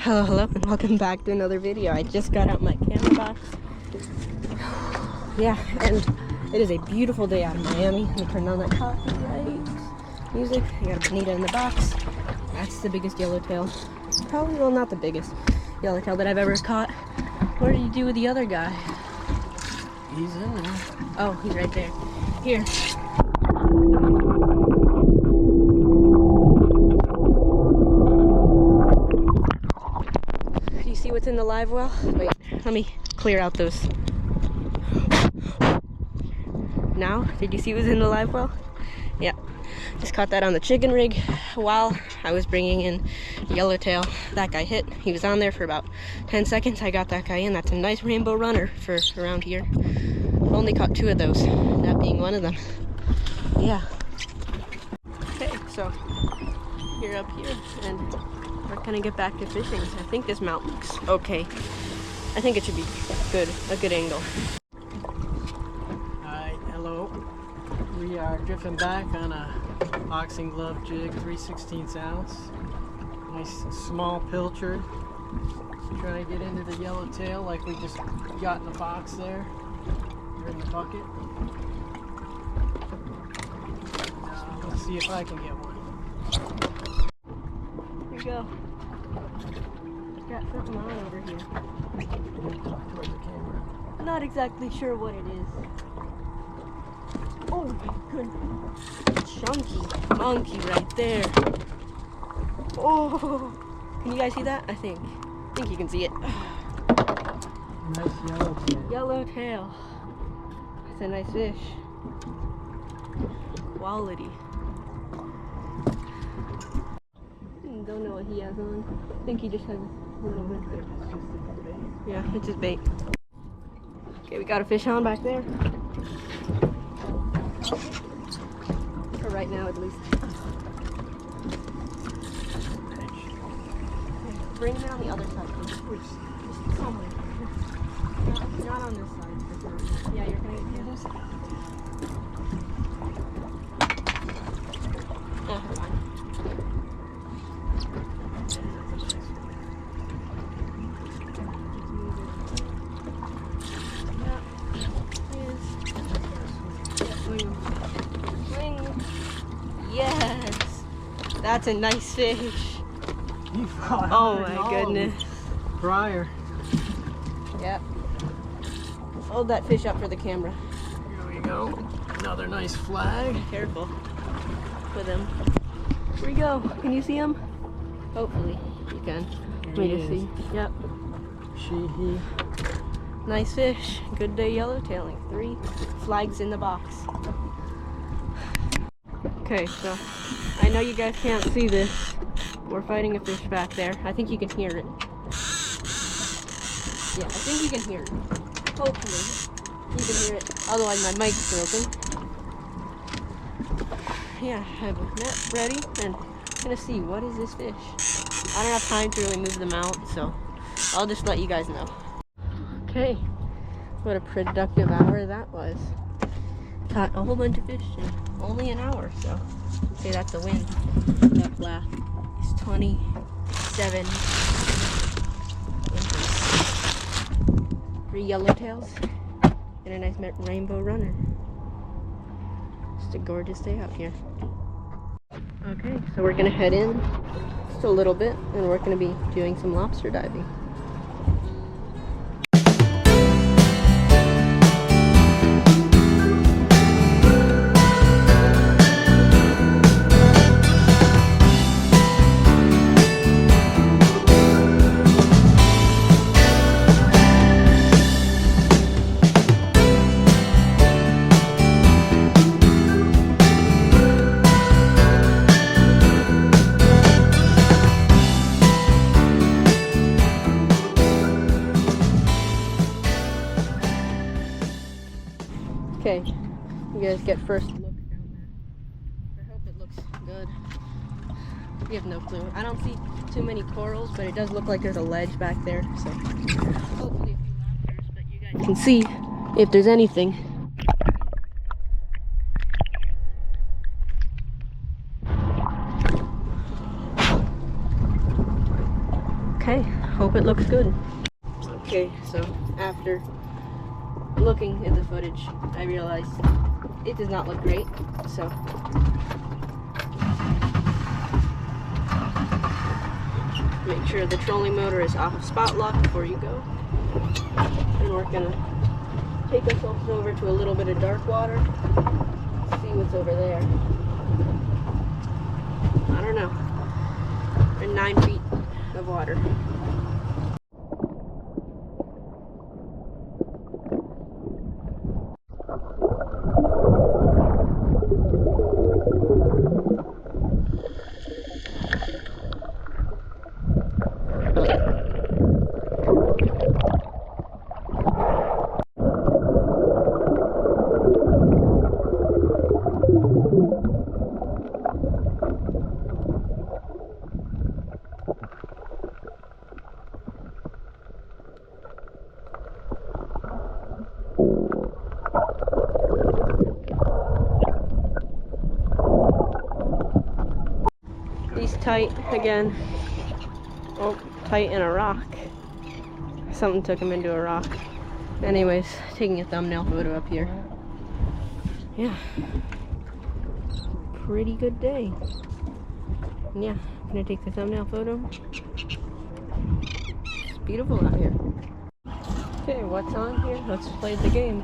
Hello, and welcome back to another video. I just got out my camera box. Yeah, and it is a beautiful day out of Miami. Let me turn on that copyright music. I got a bonita in the box. That's the biggest yellowtail. Probably, well, not the biggest yellowtail that I've ever caught. What did you do with the other guy? He's in there. Oh, he's right there. Here. Do you see what's in the live well? Wait, let me clear out those. Now, did you see what's in the live well? Yeah, just caught that on the chicken rig while I was bringing in yellowtail. That guy hit. He was on there for about 10 seconds. I got that guy in. That's a nice rainbow runner for around here. I've only caught 2 of those, that being one of them. Yeah. Okay, so you're up here, and we're gonna get back to fishing. I think this mount looks okay. I think it should be good, a good angle. Hi, hello. We are drifting back on a boxing glove jig, 3/16 ounce. Nice small pilchard. Trying to get into the yellowtail like we just got in the box there. Or in the bucket. Let's see if I can get one. Here we go. Got something on over here. Talk towards the camera. Not exactly sure what it is. Oh my goodness. Chunky monkey right there. Oh, can you guys see that? I think you can see it. Nice yellowtail. Yellowtail. It's a nice fish. Quality. Don't know what he has on. I think he just has a little bit. Yeah, it's his bait. Okay, we got a fish on back there. For right now, at least. Bring him on the other side. Just somewhere. Not on this side. For sure. Yeah, you're gonna get this. Oh, fine. Yes, that's a nice fish. Oh my goodness. Briar. Yep. Hold that fish up for the camera. Here we go. Another nice flag. Careful with him. Here we go. Can you see him? Hopefully you can. Let me just see. Yep. She, he. Nice fish. Good day yellowtailing. 3 flags in the box. Okay, so I know you guys can't see this. We're fighting a fish back there. I think you can hear it. Yeah, I think you can hear it. Hopefully you can hear it. Otherwise my mic's broken. Yeah, I have a net ready and I'm gonna see what is this fish. I don't have time to really move them out, so I'll just let you guys know. Okay, what a productive hour that was. Caught a whole bunch of fish in only an hour, so say that's a win. That flat is 27 inches. 3 yellowtails and a nice rainbow runner. Just a gorgeous day out here. Okay, so we're gonna head in just a little bit and we're gonna be doing some lobster diving. Okay, you guys get first look down there. I hope it looks good. We have no clue. I don't see too many corals, but it does look like there's a ledge back there, so hopefully a few lobsters, but you guys can see if there's anything. Okay, hope it looks good. Okay, so after looking at the footage, I realized it does not look great, so make sure the trolling motor is off of spot lock before you go. And we're gonna take ourselves over to a little bit of dark water, see what's over there. I don't know. And 9 feet of water. He's tight again. Oh, tight in a rock. Something took him into a rock. Anyways, taking a thumbnail photo up here. Yeah. Pretty good day. And yeah, I'm gonna take the thumbnail photo. It's beautiful out here. Okay, what's on here? Let's play the game.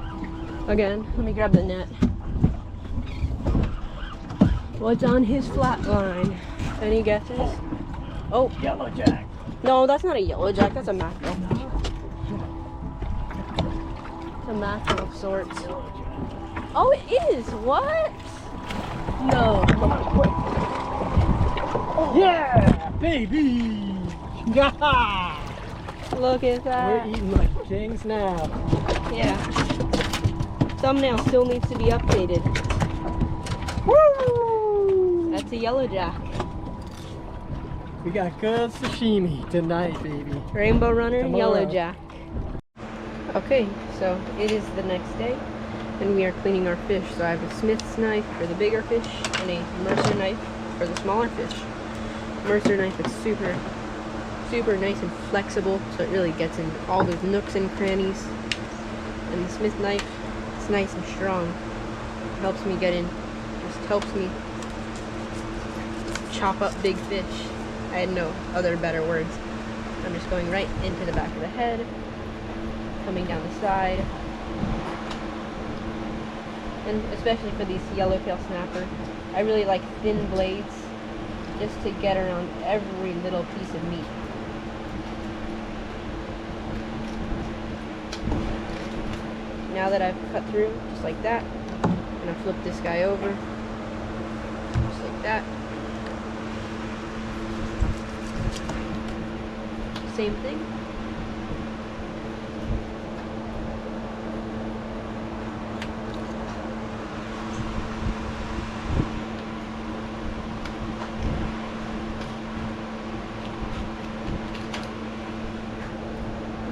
Again, let me grab the net. What's on his flat line? Any guesses? Oh, Yellowjack. no, that's not a yellowjack. That's a mackerel. It's a mackerel of sorts. Oh, it is. What? No. Come on, quick. Oh. Yeah, baby. Look at that. We're eating like kings now. Yeah. Thumbnail still needs to be updated. Woo! That's a yellowjack. We got good sashimi tonight, baby. Rainbow runner, Tomorrow. yellowjack. Okay, so it is the next day, and we are cleaning our fish. So I have a Smith's knife for the bigger fish, and a Mercer knife for the smaller fish. Mercer knife is super nice and flexible, so it really gets in all those nooks and crannies. And the Smith knife, it's nice and strong. It helps me get in, just helps me chop up big fish. I had no other better words. I'm just going right into the back of the head, coming down the side. And especially for these yellowtail snapper, I really like thin blades just to get around every little piece of meat. Now that I've cut through, just like that, I'm gonna flip this guy over, just like that. Same thing.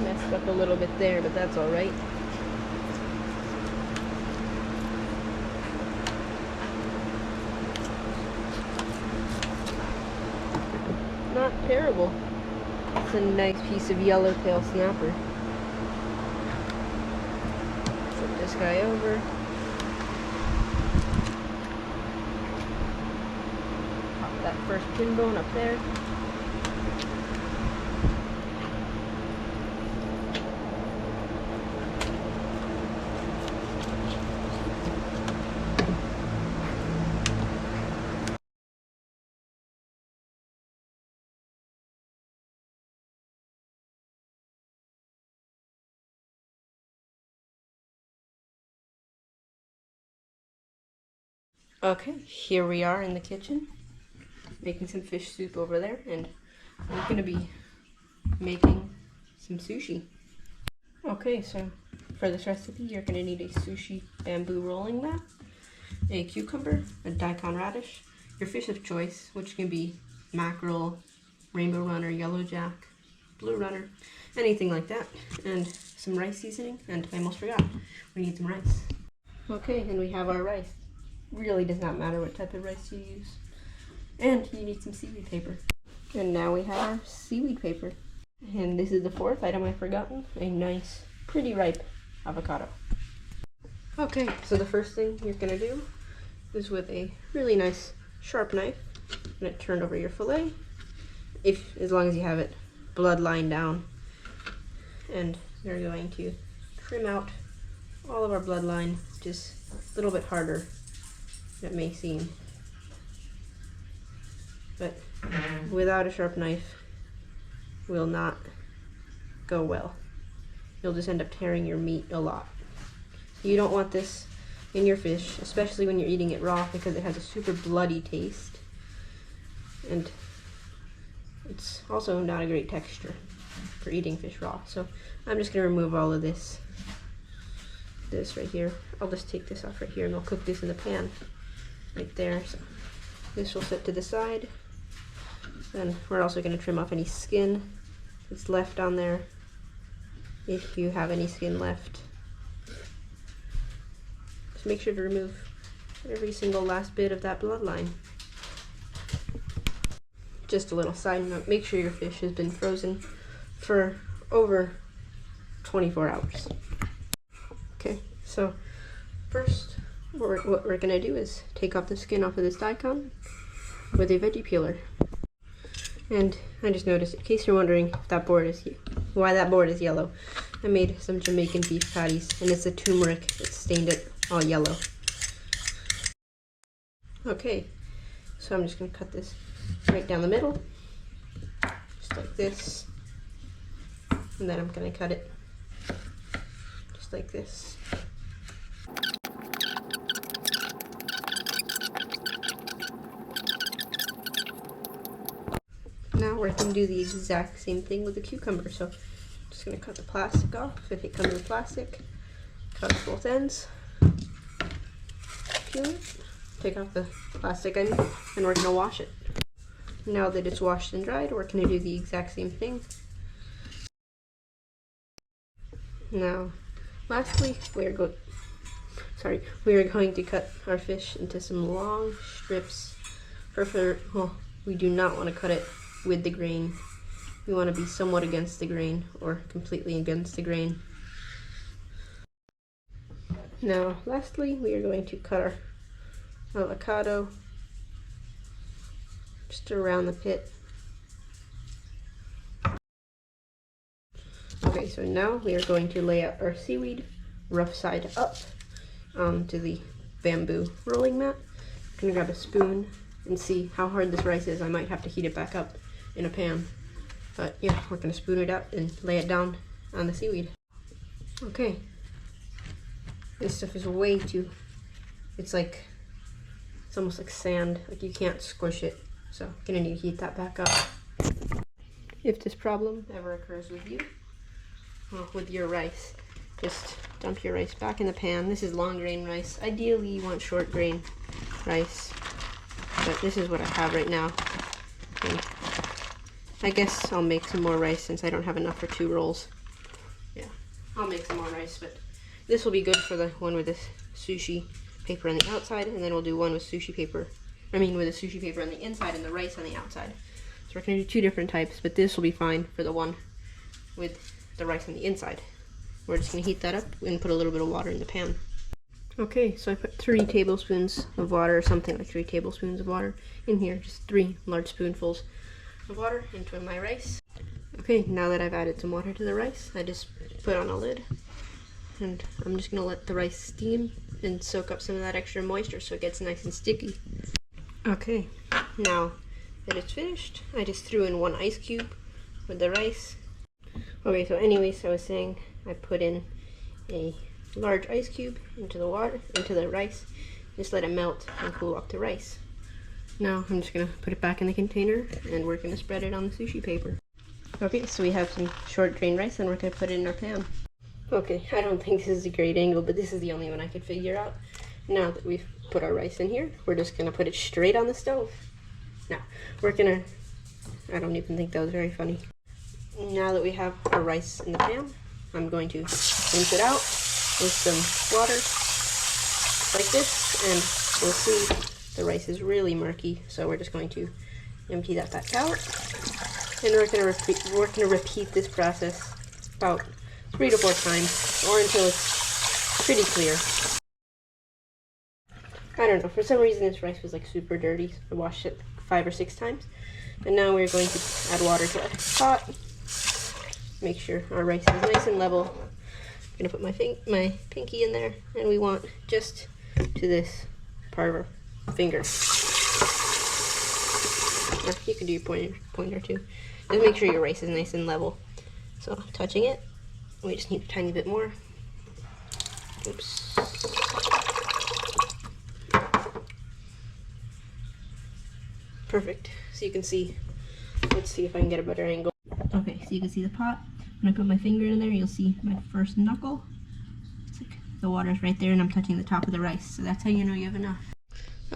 Messed up a little bit there, but that's all right. Not terrible. It's a nice piece of yellowtail snapper. Flip this guy over. Pop that first pin bone up there. Okay, here we are in the kitchen, making some fish soup over there, and we're going to be making some sushi. Okay, so for this recipe, you're going to need a sushi bamboo rolling mat, a cucumber, a daikon radish, your fish of choice, which can be mackerel, rainbow runner, yellowjack, blue runner, anything like that, and some rice seasoning, and I almost forgot, we need some rice. Okay, and we have our rice. Really does not matter what type of rice you use. And you need some seaweed paper. And now we have our seaweed paper. And this is the fourth item I've forgotten, a nice, pretty ripe avocado. Okay, so the first thing you're gonna do is with a really nice sharp knife, you're gonna turn over your fillet, as long as you have it bloodline down, and you're going to trim out all of our bloodline, just a little bit harder than it may seem. But without a sharp knife will not go well. You'll just end up tearing your meat a lot. You don't want this in your fish, especially when you're eating it raw, because it has a super bloody taste. And it's also not a great texture for eating fish raw. So I'm just gonna remove all of this right here. I'll just take this off right here and we'll cook this in the pan right there. So this will sit to the side. Then we're also gonna trim off any skin that's left on there, if you have any skin left. Just make sure to remove every single last bit of that bloodline. Just a little side note, make sure your fish has been frozen for over 24 hours. Okay, so first what we're gonna do is take off the skin off of this daikon with a veggie peeler. And I just noticed, in case you're wondering if that board is why that board is yellow, I made some Jamaican beef patties, and it's the turmeric that stained it all yellow. Okay, so I'm just gonna cut this right down the middle, just like this, and then I'm gonna cut it just like this. Now we're going to do the exact same thing with the cucumber. So I'm just going to cut the plastic off if it comes with plastic. Cut off both ends. Peel it. Take off the plastic end, and we're going to wash it. Now that it's washed and dried, we're going to do the exact same thing. Now, lastly, we are going to cut our fish into some long strips. Well, we do not want to cut it with the grain. We want to be somewhat against the grain, or completely against the grain. Now, lastly, we are going to cut our avocado just around the pit. Okay, so now we are going to lay out our seaweed rough side up onto the bamboo rolling mat. I'm gonna grab a spoon and see how hard this rice is. I might have to heat it back up in a pan. But yeah, we're gonna spoon it out and lay it down on the seaweed. Okay. This stuff is way too, it's almost like sand, like you can't squish it. So I'm gonna need to heat that back up. If this problem ever occurs with you, with your rice, just dump your rice back in the pan. This is long grain rice. Ideally you want short grain rice, but this is what I have right now. And I guess I'll make some more rice since I don't have enough for 2 rolls. Yeah, I'll make some more rice, but this will be good for the one with this sushi paper on the outside, and then we'll do one with sushi paper. With the sushi paper on the inside and the rice on the outside. So we're gonna do 2 different types, but this will be fine for the one with the rice on the inside. We're just gonna heat that up and put a little bit of water in the pan. Okay, so I put 3 tablespoons of water, or something like 3 tablespoons of water in here, just 3 large spoonfuls of water into my rice. Okay, now that I've added some water to the rice, I just put on a lid, and I'm just gonna let the rice steam and soak up some of that extra moisture so it gets nice and sticky. Okay, now that it's finished, I just threw in 1 ice cube with the rice. Okay, so anyways, I was saying I put in a large ice cube into the rice, just let it melt and cool up the rice. Now I'm just gonna put it back in the container, and we're gonna spread it on the sushi paper. Okay, so we have some short grain rice, and we're gonna put it in our pan. Okay, I don't think this is a great angle, but this is the only one I could figure out. Now that we've put our rice in here, we're just gonna put it straight on the stove. Now, I don't even think that was very funny. Now that we have our rice in the pan, I'm going to rinse it out with some water, like this, and we'll see the rice is really murky, so we're just going to empty that back out. And we're gonna repeat this process about 3 to 4 times, or until it's pretty clear. I don't know, for some reason this rice was like super dirty, so I washed it 5 or 6 times. And now we're going to add water to our pot. Make sure our rice is nice and level. I'm gonna put my pinky in there, and we want just to this part of our finger. Or you could do your pointer too. Just make sure your rice is nice and level. So touching it, we just need a tiny bit more. Oops. Perfect. So you can see, let's see if I can get a better angle. Okay, so you can see the pot. When I put my finger in there, you'll see my first knuckle. It's like the water's right there and I'm touching the top of the rice. So that's how you know you have enough.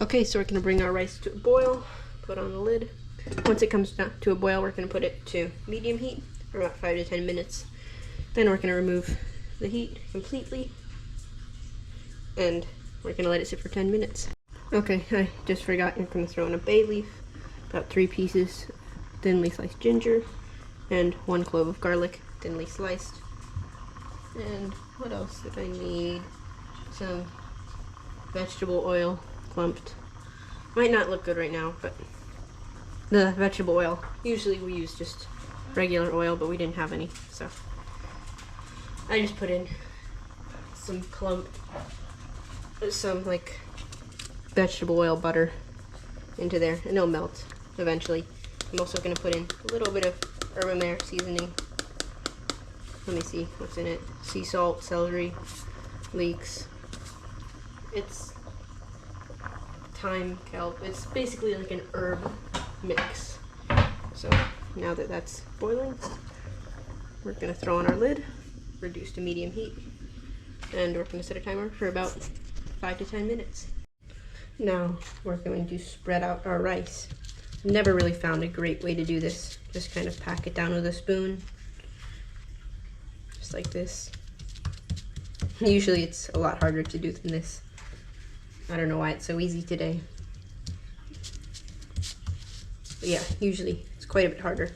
Okay, so we're gonna bring our rice to a boil, put on the lid. Once it comes down to a boil, we're gonna put it to medium heat for about 5 to 10 minutes. Then we're gonna remove the heat completely and we're gonna let it sit for 10 minutes. Okay, I just forgot, I'm gonna throw in a bay leaf, about 3 pieces thinly sliced ginger, and 1 clove of garlic, thinly sliced. And what else did I need? Some vegetable oil, clumped. Might not look good right now, but the vegetable oil, usually we use just regular oil, but we didn't have any, so I just put in some like vegetable oil butter into there, and it'll melt eventually. I'm also going to put in a little bit of urban layer seasoning. Let me see what's in it. Sea salt, celery, leeks. It's thyme, kelp. It's basically like an herb mix. So now that that's boiling, we're going to throw on our lid, reduce to medium heat, and we're going to set a timer for about 5 to 10 minutes. Now we're going to spread out our rice. Never really found a great way to do this. Just kind of pack it down with a spoon. Just like this. Usually it's a lot harder to do than this. I don't know why it's so easy today. But yeah, usually it's quite a bit harder.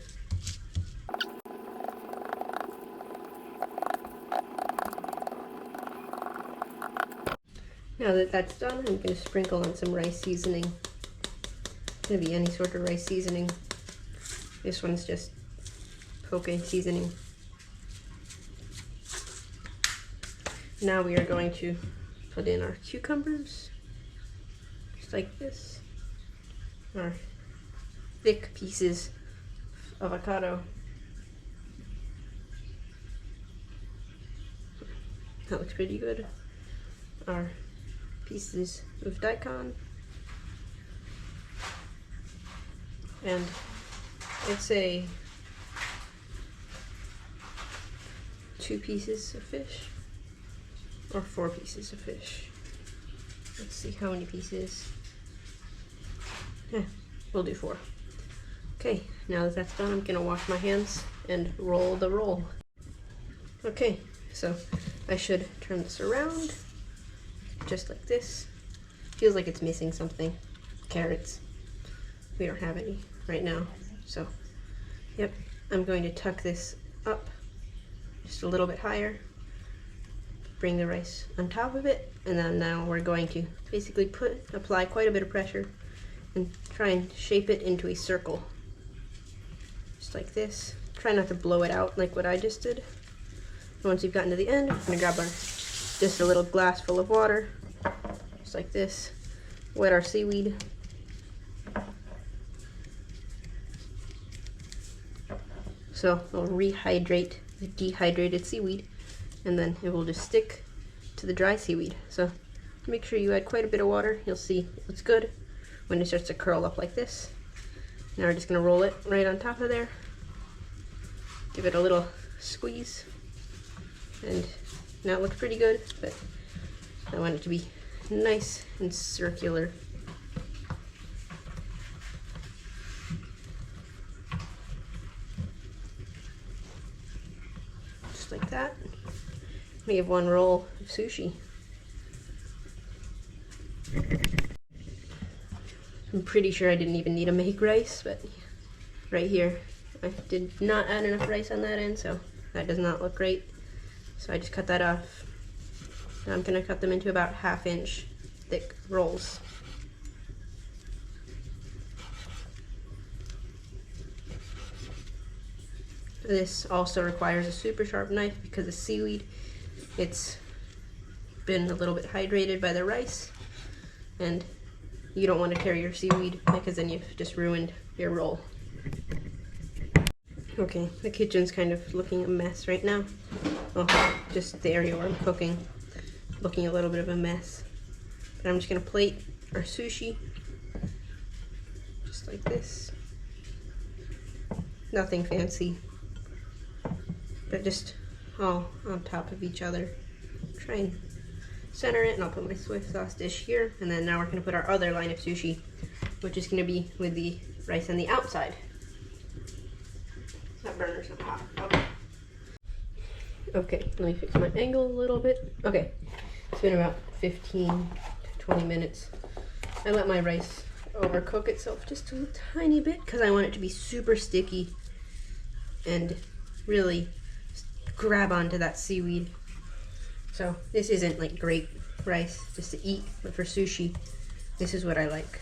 Now that that's done, I'm going to sprinkle on some rice seasoning. It's going to be any sort of rice seasoning. This one's just poke seasoning. Now we are going to put in our cucumbers, just like this. Our thick pieces of avocado. That looks pretty good. Our pieces of daikon, and it's a 2 pieces of fish or 4 pieces of fish. Let's see how many pieces. Yeah, we'll do 4. Okay, now that that's done, I'm gonna wash my hands and roll the roll. Okay, so I should turn this around just like this. Feels like it's missing something. Carrots. We don't have any right now. So, yep, I'm going to tuck this up just a little bit higher. Bring the rice on top of it, and then now we're going to basically apply quite a bit of pressure and try and shape it into a circle. Just like this. Try not to blow it out like what I just did. And once you've gotten to the end, we're gonna grab just a little glass full of water, just like this. Wet our seaweed. So we'll rehydrate the dehydrated seaweed, and then it will just stick to the dry seaweed. So make sure you add quite a bit of water. You'll see it's good when it starts to curl up like this. Now we're just gonna roll it right on top of there. Give it a little squeeze. And now it looks pretty good, but I want it to be nice and circular. Just like that. We have 1 roll of sushi. I'm pretty sure I didn't even need to make rice, but right here I did not add enough rice on that end, so that does not look great. So I just cut that off. Now I'm gonna cut them into about 1/2 inch thick rolls. This also requires a super sharp knife because the seaweed, it's been a little bit hydrated by the rice, and you don't want to tear your seaweed because then you've just ruined your roll. Okay, the kitchen's kind of looking a mess right now. Well, just the area where I'm cooking, looking a little bit of a mess. But I'm just gonna plate our sushi, just like this. Nothing fancy, but just all on top of each other. Try and center it, and I'll put my soy sauce dish here, and then now we're gonna put our other line of sushi, which is gonna be with the rice on the outside. That burner's not hot. Okay. Okay, let me fix my angle a little bit. Okay, it's been about 15 to 20 minutes. I let my rice overcook itself just a tiny bit because I want it to be super sticky and really grab onto that seaweed. So this isn't like great rice just to eat, but for sushi, this is what I like.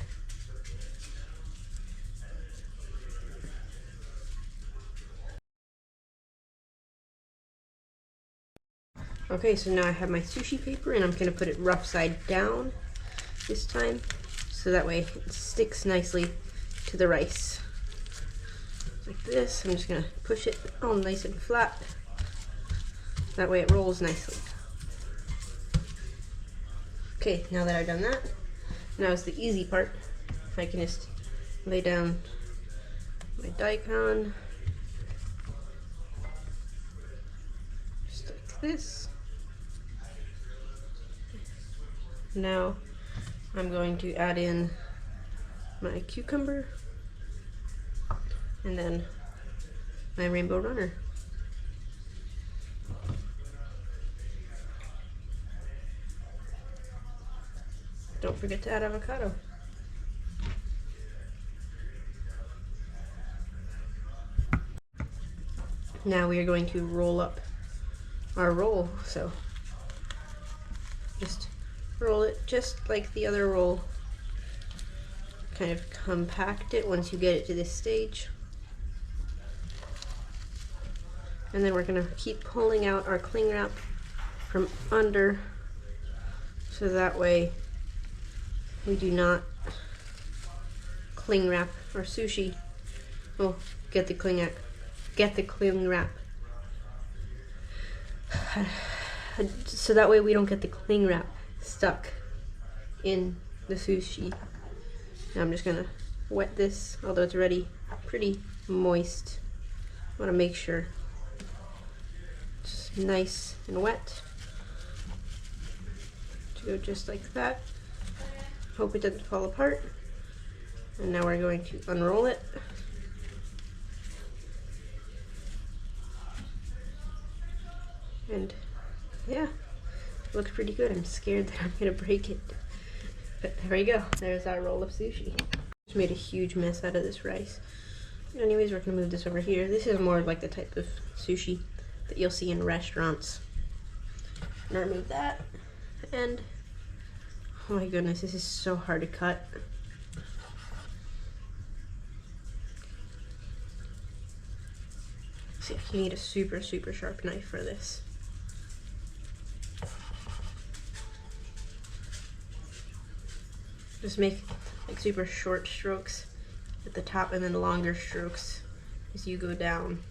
Okay, so now I have my sushi paper and I'm gonna put it rough side down this time, so that way it sticks nicely to the rice. Like this, I'm just gonna push it all nice and flat. That way it rolls nicely. Okay, now that I've done that, now is the easy part. I can just lay down my daikon, just like this. Now I'm going to add in my cucumber and then my rainbow runner. Don't forget to add avocado. Now we are going to roll up our roll. So just roll it just like the other roll. Kind of compact it once you get it to this stage. And then we're gonna keep pulling out our cling wrap from under, so that way we do not cling wrap our sushi. Oh, get the cling wrap. Get the cling wrap. So that way we don't get the cling wrap stuck in the sushi. Now I'm just gonna wet this, although it's already pretty moist. I wanna make sure it's nice and wet. To go just like that. Hope it doesn't fall apart. And now we're going to unroll it. And yeah, looks pretty good. I'm scared that I'm gonna break it. But there we go. There's our roll of sushi. Just made a huge mess out of this rice. Anyways, we're gonna move this over here. This is more like the type of sushi that you'll see in restaurants. I'm gonna remove that. And oh my goodness, this is so hard to cut. See, you need a super, super sharp knife for this. Just make like super short strokes at the top and then longer strokes as you go down.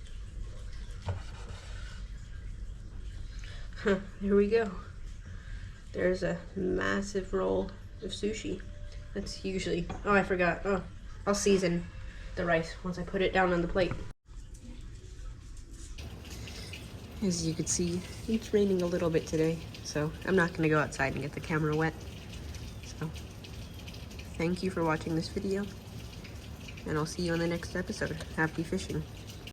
Here we go. There's a massive roll of sushi. That's usually, oh, I forgot. Oh, I'll season the rice once I put it down on the plate. As you can see, it's raining a little bit today, so I'm not gonna go outside and get the camera wet. So, thank you for watching this video, and I'll see you on the next episode. Happy fishing.